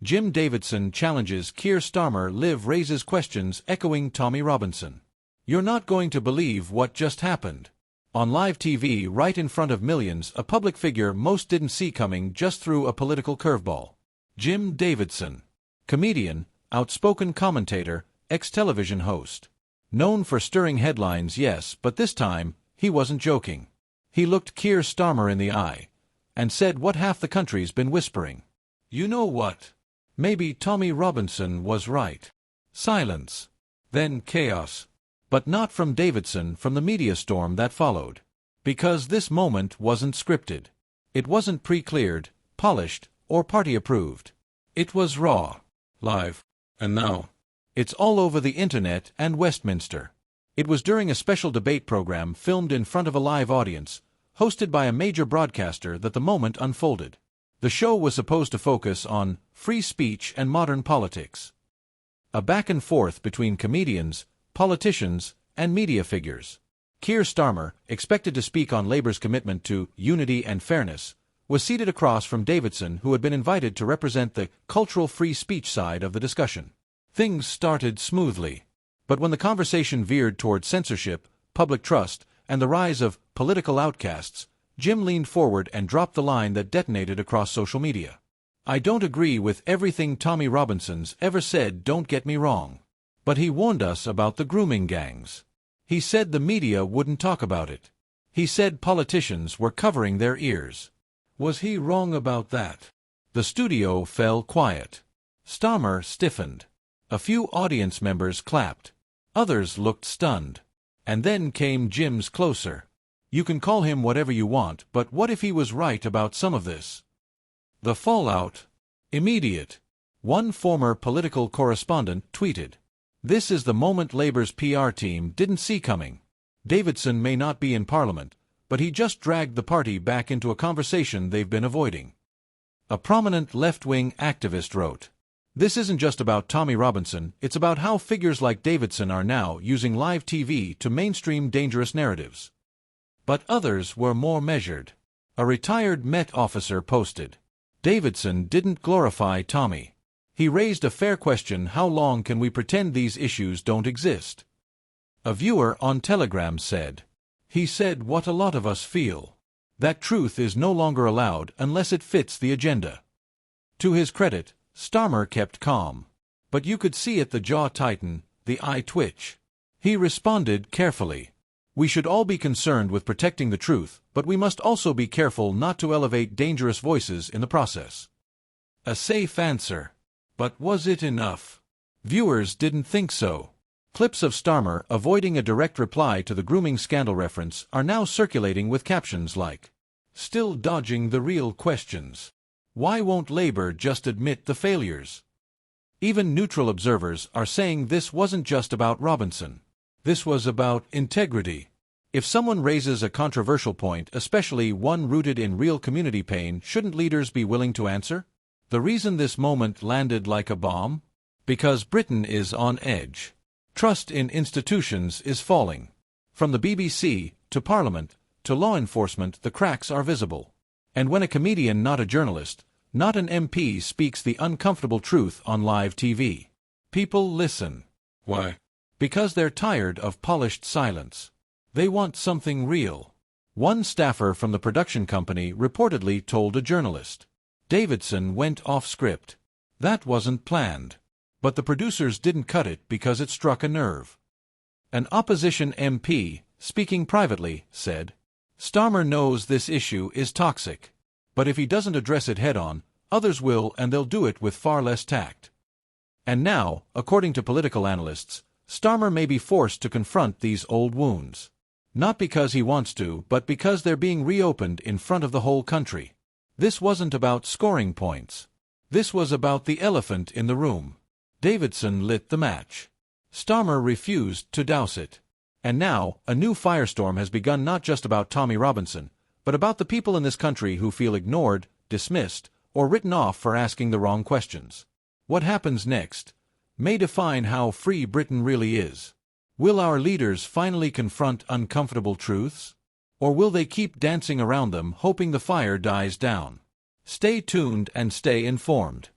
Jim Davidson challenges Keir Starmer. Liv raises questions echoing Tommy Robinson. You're not going to believe what just happened. On live TV right in front of millions, a public figure most didn't see coming just threw a political curveball. Jim Davidson. Comedian, outspoken commentator, ex-television host. Known for stirring headlines, yes, but this time, he wasn't joking. He looked Keir Starmer in the eye and said what half the country's been whispering. You know what? Maybe Tommy Robinson was right. Silence. Then chaos. But not from Davidson, from the media storm that followed. Because this moment wasn't scripted. It wasn't pre-cleared, polished, or party-approved. It was raw. Live. And now. It's all over the internet and Westminster. It was during a special debate program filmed in front of a live audience, hosted by a major broadcaster, that the moment unfolded. The show was supposed to focus on free speech and modern politics. A back and forth between comedians, politicians, and media figures. Keir Starmer, expected to speak on Labour's commitment to unity and fairness, was seated across from Davidson, who had been invited to represent the cultural free speech side of the discussion. Things started smoothly. But when the conversation veered toward censorship, public trust, and the rise of political outcasts, Jim leaned forward and dropped the line that detonated across social media. I don't agree with everything Tommy Robinson's ever said, don't get me wrong. But he warned us about the grooming gangs. He said the media wouldn't talk about it. He said politicians were covering their ears. Was he wrong about that? The studio fell quiet. Starmer stiffened. A few audience members clapped. Others looked stunned. And then came Jim's closer. You can call him whatever you want, but what if he was right about some of this? The fallout? Immediate. One former political correspondent tweeted, "This is the moment Labour's PR team didn't see coming. Davidson may not be in Parliament, but he just dragged the party back into a conversation they've been avoiding." A prominent left-wing activist wrote, "This isn't just about Tommy Robinson, it's about how figures like Davidson are now using live TV to mainstream dangerous narratives." But others were more measured. A retired Met officer posted, "Davidson didn't glorify Tommy. He raised a fair question: how long can we pretend these issues don't exist?" A viewer on Telegram said, "He said what a lot of us feel. That truth is no longer allowed unless it fits the agenda." To his credit, Starmer kept calm. But you could see it, the jaw tighten, the eye twitch. He responded carefully. "We should all be concerned with protecting the truth, but we must also be careful not to elevate dangerous voices in the process." A safe answer. But was it enough? Viewers didn't think so. Clips of Starmer avoiding a direct reply to the grooming scandal reference are now circulating with captions like, "Still dodging the real questions. Why won't Labour just admit the failures?" Even neutral observers are saying this wasn't just about Robinson. This was about integrity. If someone raises a controversial point, especially one rooted in real community pain, shouldn't leaders be willing to answer? The reason this moment landed like a bomb? Because Britain is on edge. Trust in institutions is falling. From the BBC, to Parliament, to law enforcement, the cracks are visible. And when a comedian, not a journalist, not an MP, speaks the uncomfortable truth on live TV, people listen. Why? Because they're tired of polished silence. They want something real. One staffer from the production company reportedly told a journalist, "Davidson went off script. That wasn't planned. But the producers didn't cut it because it struck a nerve." An opposition MP, speaking privately, said, "Starmer knows this issue is toxic. But if he doesn't address it head-on, others will, and they'll do it with far less tact." And now, according to political analysts, Starmer may be forced to confront these old wounds. Not because he wants to, but because they're being reopened in front of the whole country. This wasn't about scoring points. This was about the elephant in the room. Davidson lit the match. Starmer refused to douse it. And now, a new firestorm has begun, not just about Tommy Robinson, but about the people in this country who feel ignored, dismissed, or written off for asking the wrong questions. What happens next may define how free Britain really is. Will our leaders finally confront uncomfortable truths? Or will they keep dancing around them, hoping the fire dies down? Stay tuned and stay informed.